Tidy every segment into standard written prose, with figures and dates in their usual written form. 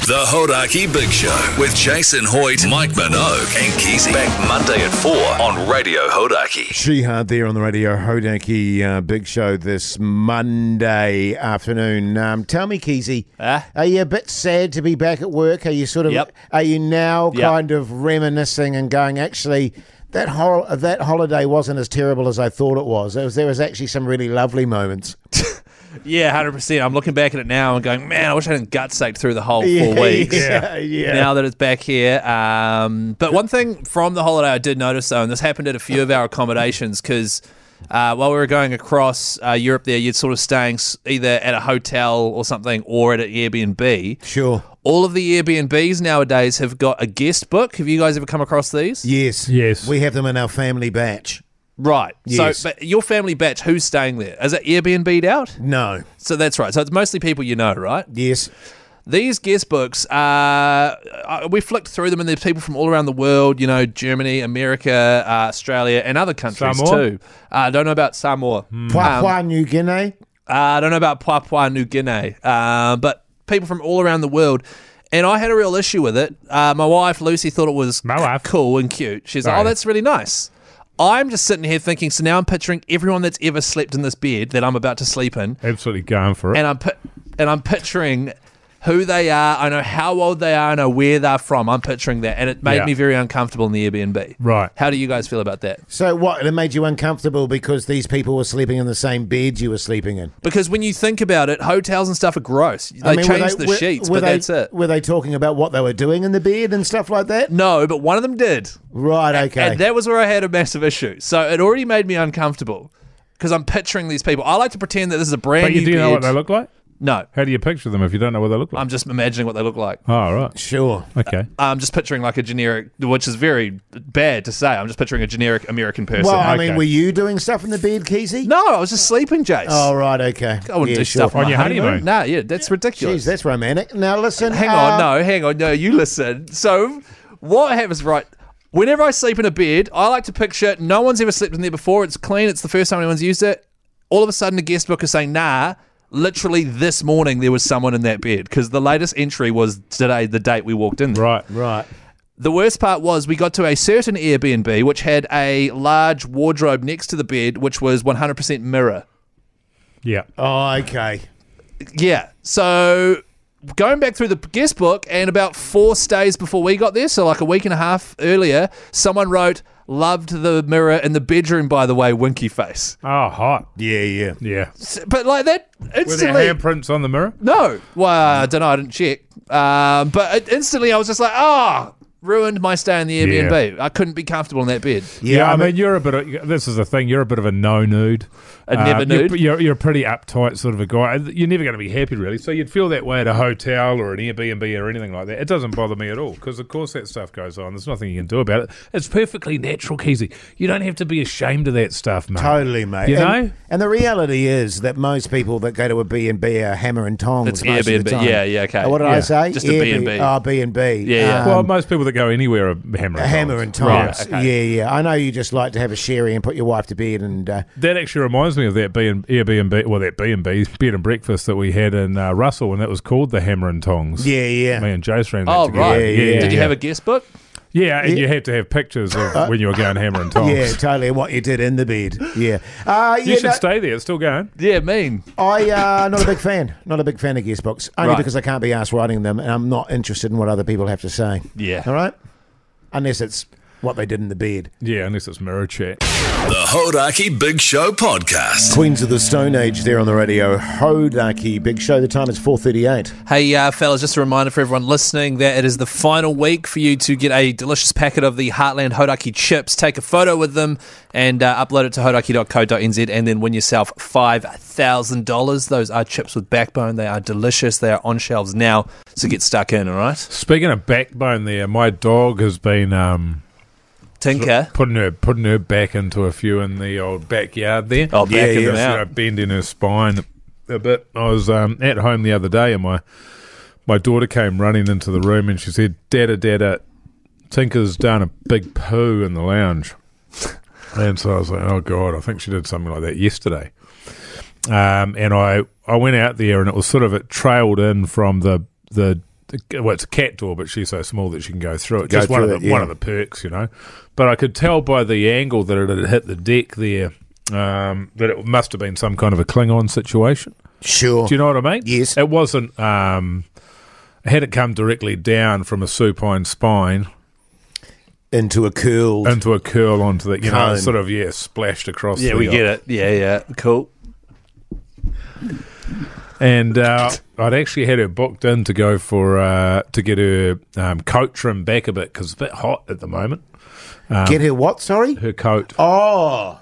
The Hauraki Big Show with Jason Hoyte, Mike Minogue and Keyzie. Back Monday at 4 on Radio Hauraki. Shihad there on the Radio Hauraki Big Show this Monday afternoon. Tell me, Keyzie, are you a bit sad to be back at work? Are you sort of? Yep. Are you now kind of reminiscing and going, actually, that holiday wasn't as terrible as I thought it was. There was actually some really lovely moments. Yeah, 100%. I'm looking back at it now and going, man, I wish I hadn't gut-saked through the whole 4 weeks. Yeah. Now that it's back here. But one thing from the holiday I did notice, though, and this happened at a few of our accommodations, because while we were going across Europe there, you'd sort of staying either at a hotel or something or at an Airbnb. Sure. All of the Airbnbs nowadays have got a guest book. Have you guys ever come across these? Yes. We have them in our family batch. Right. Yes. So, but your family batch, who's staying there? Is it Airbnb'd out? No. So that's right. So it's mostly people you know, right? Yes. These guest books, we flicked through them, and there's people from all around the world, Germany, America, Australia, and other countries Samoa? too. I don't know about Samoa. Papua New Guinea. I don't know about Papua New Guinea, but people from all around the world. And I had a real issue with it. My wife, Lucy, thought it was cool and cute. She's like, oh, that's really nice. I'm just sitting here thinking, so now I'm picturing everyone that's ever slept in this bed that I'm about to sleep in. Absolutely going for it. And I'm picturing who they are. I know how old they are. I know where they're from. I'm picturing that. And it made me very uncomfortable in the Airbnb. Right. How do you guys feel about that? So what, it made you uncomfortable because these people were sleeping in the same bed you were sleeping in? Because when you think about it, hotels and stuff are gross. They change the sheets, but that's it. Were they talking about what they were doing in the bed and stuff like that? No, but one of them did. Right, okay. And that was where I had a massive issue. So it already made me uncomfortable because I'm picturing these people. I like to pretend that this is a brand new bed. Do you know what they look like? No. How do you picture them if you don't know what they look like? I'm just imagining what they look like. Oh, right. Sure. Okay. I'm just picturing like a generic, which is very bad to say. I'm just picturing a generic American person. Well, I mean, were you doing stuff in the bed, Keyzie? No, I was just sleeping, Jace. Oh, right, okay. I wouldn't do stuff on your honeymoon. Nah, that's ridiculous. Jeez, that's romantic. Now, listen. Hang on. No, you listen. So, what happens, right? Whenever I sleep in a bed, I like to picture no one's ever slept in there before. It's clean. It's the first time anyone's used it. All of a sudden, a guest book is saying, nah, literally this morning there was someone in that bed because the latest entry was today, the date we walked in there. Right. The worst part was we got to a certain Airbnb which had a large wardrobe next to the bed which was 100% mirror. Yeah. Oh, okay. Yeah. So going back through the guest book, and about 4 stays before we got there, so like a week and a half earlier, someone wrote, loved the mirror in the bedroom, by the way, winky face. Oh, hot. Yeah. But like that instantly... Were there handprints on the mirror? No. Well, I don't know. I didn't check. But instantly I was just like, ruined my stay in the Airbnb. Yeah. I couldn't be comfortable in that bed. Yeah, I mean, you're a bit of, this is the thing, you're a bit of a no-nude. A never nude? You're a pretty uptight sort of a guy. You're never going to be happy, really. So you'd feel that way at a hotel or an Airbnb or anything like that. It doesn't bother me at all because, of course, that stuff goes on. There's nothing you can do about it. It's perfectly natural, Keyzie. You don't have to be ashamed of that stuff, mate. Totally, mate. You know? And the reality is that most people that go to a B&B are hammer and tongs It's most of the Airbnb. time. Yeah, okay. What did I say? Just a B&B. Oh, B&B. Yeah. Well, most people that go anywhere are hammer and tongs. Right. Okay. Yeah. I know you just like to have a sherry and put your wife to bed and... That actually reminds me of that Airbnb, well, that B&B, bed and breakfast that we had in Russell, and that was called the Hammer and Tongs. Yeah. Me and Jace ran that together. Right. Yeah. Did you have a guest book? Yeah, and you had to have pictures of when you were going hammer and tongs. Yeah, totally. What you did in the bed. Yeah. You should stay there. It's still going. Yeah, mean. Not a big fan. Not a big fan of guest books. Only Right. because I can't be asked writing them, and I'm not interested in what other people have to say. Yeah. All right? Unless it's what they did in the bed. Yeah, unless it's mirror chat. The Hauraki Big Show podcast. Queens of the Stone Age there on the radio. Hauraki Big Show. The time is 4:38. Hey, fellas, just a reminder for everyone listening that it is the final week for you to get a delicious packet of the Heartland Hauraki chips. Take a photo with them and upload it to hauraki.co.nz and then win yourself $5,000. Those are chips with backbone. They are delicious. They are on shelves now, so get stuck in, all right? Speaking of backbone there, my dog has been... Tinker. Putting her back into a few in the old backyard there. Oh, backing them out. You know, bending her spine a bit. I was at home the other day and my daughter came running into the room and she said, Dada, Tinker's done a big poo in the lounge. And so I was like, oh God, I think she did something like that yesterday. And I went out there and it was sort of, it trailed in from the well, it's a cat door, but she's so small that she can go through it. Go Just one through of it, the yeah. one of the perks, you know. But I could tell by the angle that it had hit the deck there that it must have been some kind of a Klingon situation. Sure. Do you know what I mean? Yes. It wasn't. Had it come directly down from a supine spine Into a curled. into a curl onto the, Cone. sort of splashed across. Yeah, the, we get it. Yeah, cool. And I'd actually had her booked in to go for to get her coat trimmed back a bit because it's a bit hot at the moment. Get her what, sorry? Her coat. Oh.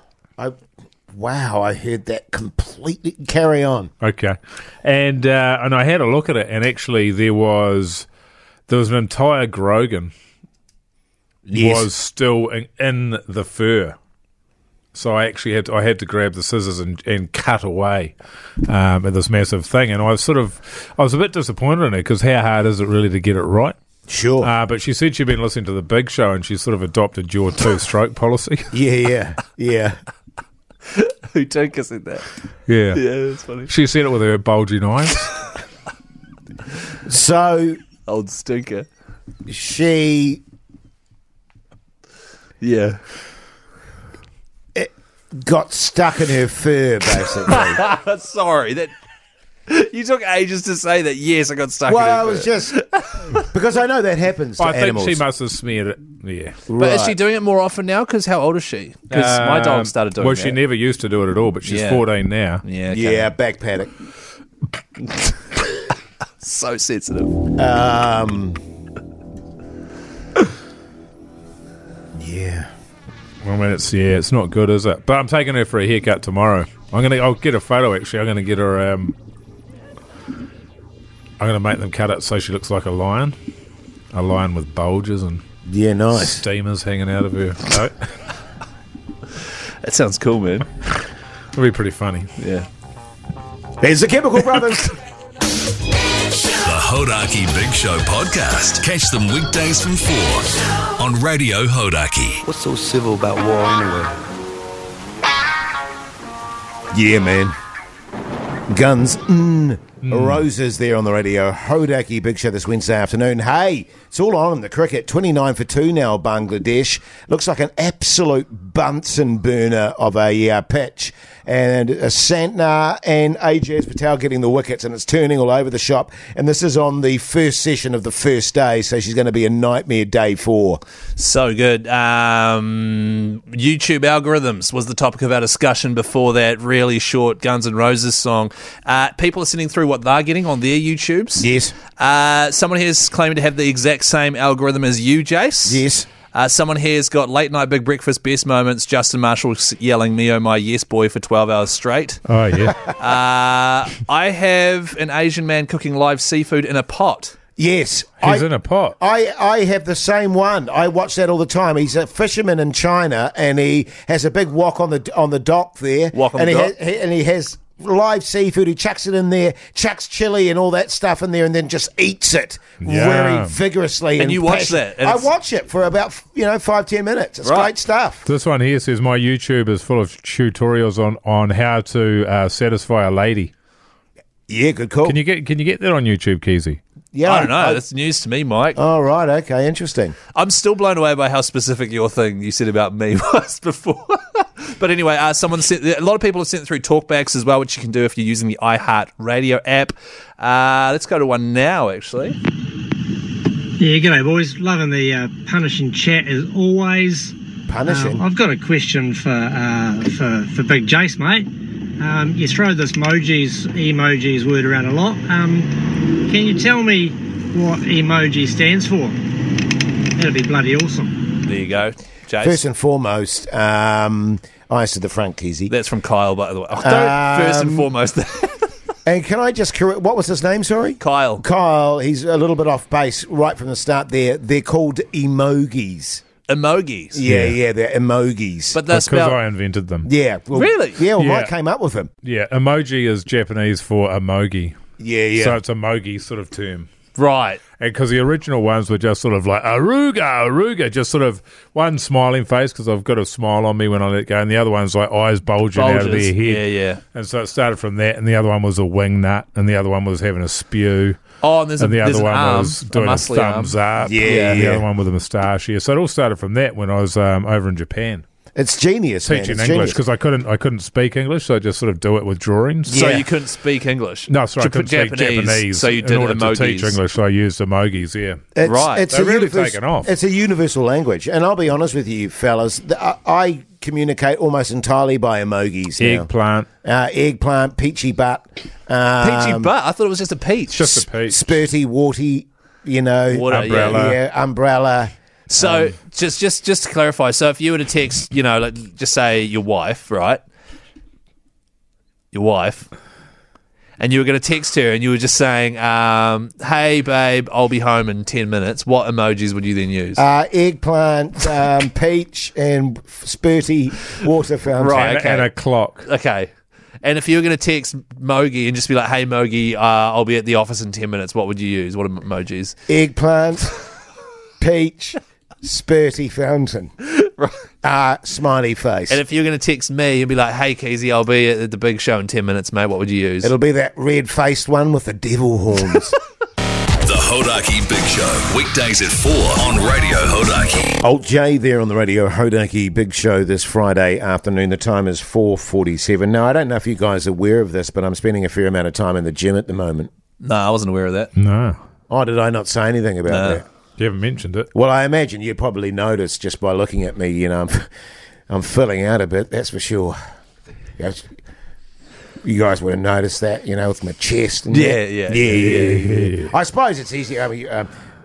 Wow, I heard that completely. Carry on. Okay, and I had a look at it, and actually there was an entire Grogan Yes. was still in the fur. So I actually had to grab the scissors and cut away at this massive thing, and I was a bit disappointed in her because how hard is it really to get it right? Sure. But she said she'd been listening to the Big Show, and she sort of adopted your two-stroke policy. Yeah. Who took us in that? Yeah, that's funny. she said it with her bulging eyes. So Old stinker. she Yeah. got stuck in her fur, basically. Sorry, that you took ages to say that. Yes, I got stuck. Well, in it, I was just because I know that happens to I animals. think she must have smeared it. Yeah. But is she doing it more often now? Because how old is she? Because my dog started doing well, that. she never used to do it at all, but she's Yeah. 14 now. Yeah, okay. Yeah, back paddock. So sensitive. Yeah. I mean, it's not good, is it? But I'm taking her for a haircut tomorrow. I'll get a photo. Actually, I'm gonna get her. I'm gonna make them cut it so she looks like a lion with bulges and Yeah, nice. steamers hanging out of her coat. That sounds cool, man. It'll be pretty funny. Yeah. There's the Chemical Brothers. The Hauraki Big Show podcast. Catch them weekdays from 4 on Radio Hauraki. What's so civil about war anyway? Yeah, man. Guns Roses there on the radio. Hauraki Big Show this Wednesday afternoon. Hey, it's all on in the cricket. 29 for 2 now, Bangladesh. Looks like an absolute Bunsen burner of a pitch. And Santner and Ajaz Patel getting the wickets, and it's turning all over the shop. And this is on the first session of the first day, so she's going to be a nightmare day 4. So good. YouTube algorithms was the topic of our discussion before that really short Guns N' Roses song. People are sending through what they're getting on their YouTubes. Yes. Someone here is claiming to have the exact same algorithm as you, Jace. Yes. Someone here has got late night big breakfast best moments. Justin Marshall yelling "Me oh my yes boy" for 12 hours straight. Oh yeah. I have an Asian man cooking live seafood in a pot. Yes. He's in a pot. I have the same one. I watch that all the time. He's a fisherman in China, and he has a big wok on the dock there. Wok on and the dock? He has live seafood. He chucks it in there, chucks chili and all that stuff in there, and then just eats it very vigorously. And you watch that? And I it's- watch it for about 5-10 minutes. It's Right. great stuff. This one here says my YouTube is full of tutorials on how to satisfy a lady. Yeah, good call. Can you get that on YouTube, Keyzie? Yeah, I don't know. That's news to me, Mike. Oh, right. Okay, interesting. I'm still blown away by how specific your thing you said about me was before. But anyway, a lot of people have sent through talkbacks as well, which you can do if you're using the iHeart Radio app. Let's go to one now, actually. Yeah, g'day boys. Loving the punishing chat as always. Punishing. I've got a question for Big Jace, mate. You throw this emojis word around a lot. Can you tell me what emoji stands for? That'd be bloody awesome. There you go, Jace. First and foremost, eyes to the front, Keyzie. That's from Kyle, by the way. Oh, first and foremost. And can I just correct, what was his name, sorry? Kyle. Kyle, he's a little bit off base right from the start there. They're called emojis. Emojis. Yeah, they're emojis. But that's Because spelled... I invented them. Yeah. Well, Really? Yeah, well, Yeah. Mike came up with them. Yeah, emoji is Japanese for emoji. Yeah. So it's a mogi sort of term. Right. Because the original ones were just sort of like, Aruga, just sort of one smiling face because I've got a smile on me when I let go, and the other one's like eyes bulging out of their head. Yeah. And so it started from that, and the other one was a wing nut, and the other one was having a spew. Oh, and the other one arm, was doing a thumbs up. Yeah. The other one with a moustache. Yeah. So it all started from that when I was over in Japan. It's genius, man. Teaching It's English genius. because I couldn't speak English, so I just sort of do it with drawings. So Yeah. you couldn't speak English? No, sorry, I couldn't speak Japanese. So you did in order to emojis. teach English, I used emojis. Yeah, It's, Right. It's They're a really taken off. It's a universal language. And I'll be honest with you, fellas, I communicate almost entirely by emojis now. eggplant, Eggplant, peachy butt. Peachy butt? I thought it was just a peach. just a peach. Spurty, warty, Water, umbrella. Yeah, umbrella. So just to clarify, so if you were to text, like just say your wife, right? Your wife. And you were going to text her and you were just saying, hey, babe, I'll be home in 10 minutes. What emojis would you then use? Eggplant, peach, and spurty water fountain. Right. and, okay. and a clock. Okay. And if you were going to text Mogi and just be like, hey, Mogi, I'll be at the office in 10 minutes, what would you use? What emojis? Eggplant, peach, spurty fountain. Smiley face. And if you're going to text me and be like, hey, Keyzie, I'll be at the Big Show in 10 minutes, mate, what would you use? It'll be that red-faced one with the devil horns. The Hauraki Big Show, weekdays at 4 on Radio Hauraki. Old Jay there on the Radio Hauraki Big Show this Friday afternoon. The time is 4:47. Now, I don't know if you guys are aware of this, but I'm spending a fair amount of time in the gym at the moment. No, I wasn't aware of that. No, Oh, did I not say anything about No. that? you haven't mentioned it. Well, I imagine you probably noticed just by looking at me, I'm filling out a bit, that's for sure. You guys would have noticed that, with my chest. And Yeah. I suppose it's easy.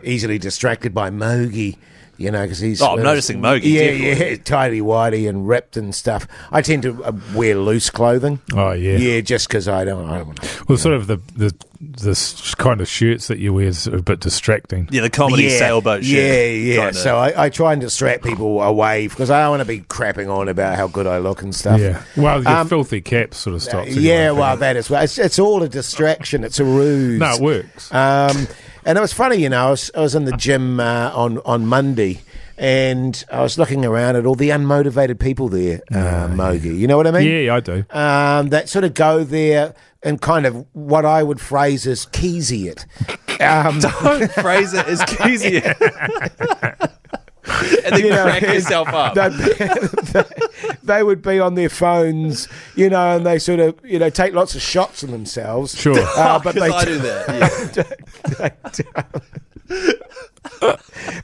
Easily distracted by Mogi, because he's... Oh, I'm noticing Mogi, Yeah, definitely. tidy-whitey and ripped and stuff. I tend to wear loose clothing. Oh yeah. Yeah, just because I don't want to... Well, sort of the kind of shirts that you wear is a bit distracting. Yeah, the comedy sailboat shit. Yeah. Kinda. So I try and distract people away because I don't want to be crapping on about how good I look and stuff. Yeah. Well, your filthy cap sort of stops. Yeah, anyone well, thinking- that is well. It's all a distraction. It's a ruse. No, it works. And it was funny, I was in the gym on Monday, and I was looking around at all the unmotivated people there, Mogi. You know what I mean? Yeah, I do. That sort of go there and kind of what I would phrase as Keyzie it. Don't phrase it as Keyzie. And then crack yourself up. They would be on their phones, and they sort of, take lots of shots of themselves. Sure. But they I do that. Yeah.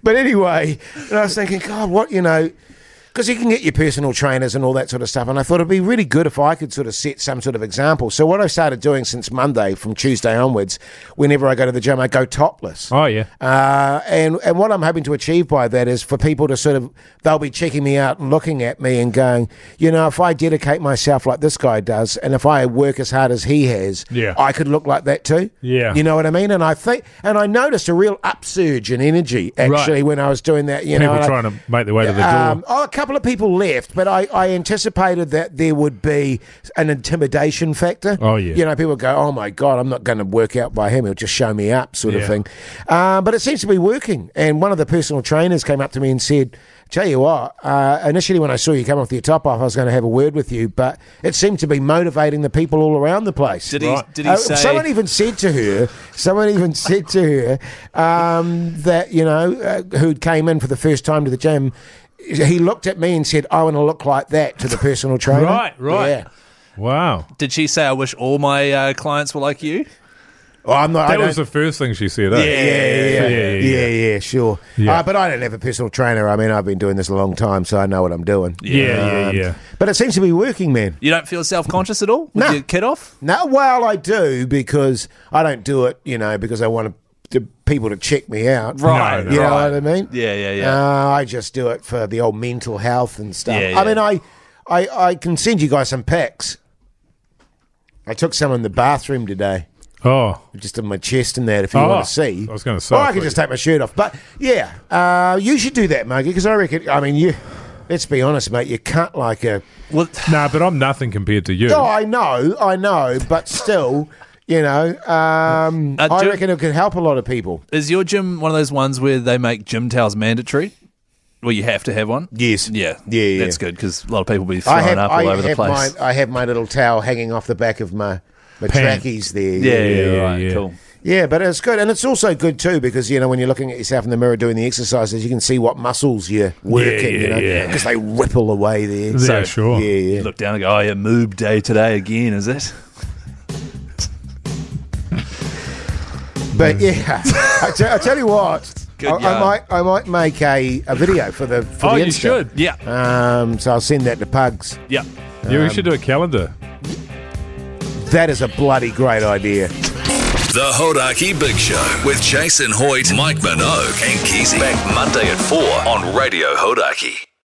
But anyway, and I was thinking, God, what, because you can get your personal trainers and all that sort of stuff, and I thought it'd be really good if I could sort of set some sort of example. So what I started doing since Monday, from Tuesday onwards, whenever I go to the gym, I go topless. Oh yeah. And what I'm hoping to achieve by that is for people to sort of, they'll be checking me out and looking at me and going, if I dedicate myself like this guy does, and if I work as hard as he has, Yeah. I could look like that too. Yeah. You know what I mean? And I noticed a real upsurge in energy actually when I was doing that. People trying to make their way to the door. A couple of people left, but I anticipated that there would be an intimidation factor. Oh, yeah. People would go, oh my God, I'm not going to work out by him. He'll just show me up sort of Yeah. thing. But it seems to be working. And one of the personal trainers came up to me and said, tell you what, initially when I saw you come off your top off, I was going to have a word with you, but it seemed to be motivating the people all around the place. Did he say... Someone even said to her that, who came in for the first time to the gym, he looked at me and said, I want to look like that, to the personal trainer. Right. Yeah. Wow. Did she say, I wish all my clients were like you? Well, I'm not. That was the first thing she said. Yeah, sure. Yeah. But I don't have a personal trainer. I mean, I've been doing this a long time, so I know what I'm doing. Yeah. But it seems to be working, man. You don't feel self-conscious at all with No. your kid off? No, well, I do, because I don't do it, because I want people to check me out. Right, You know what I mean? Yeah. I just do it for the old mental health and stuff. Yeah, I mean, I can send you guys some pics. I took some in the bathroom today. Oh. Just in my chest and that, if you want to see. I was going to say. Or I could just take my shirt off. But, yeah, you should do that, Mogi, because I reckon, let's be honest, mate, you cut like a... Well, Nah, but I'm nothing compared to you. Oh, I know, but still, You know, I reckon it could help a lot of people. Is your gym one of those ones where they make gym towels mandatory? Well, you have to have one? Yes. Yeah. Yeah. That's good because a lot of people will be throwing up all over the place. I have my little towel hanging off the back of my trackies there. Yeah, cool. Yeah, but it's good. And it's also good, too, because, you know, when you're looking at yourself in the mirror doing the exercises, you can see what muscles you're working, because they ripple away there. Yeah, sure. Yeah. Look down and go, moob day today again, is it? But, yeah, I tell you what. Good I might make a video for the Oh, the you Insta. should. Yeah. So I'll send that to Pugs. Yeah. Yeah, we should do a calendar. That is a bloody great idea. The Hauraki Big Show with Jason Hoyte, Mike Minogue and Keyzie. Back Monday at 4 on Radio Hauraki.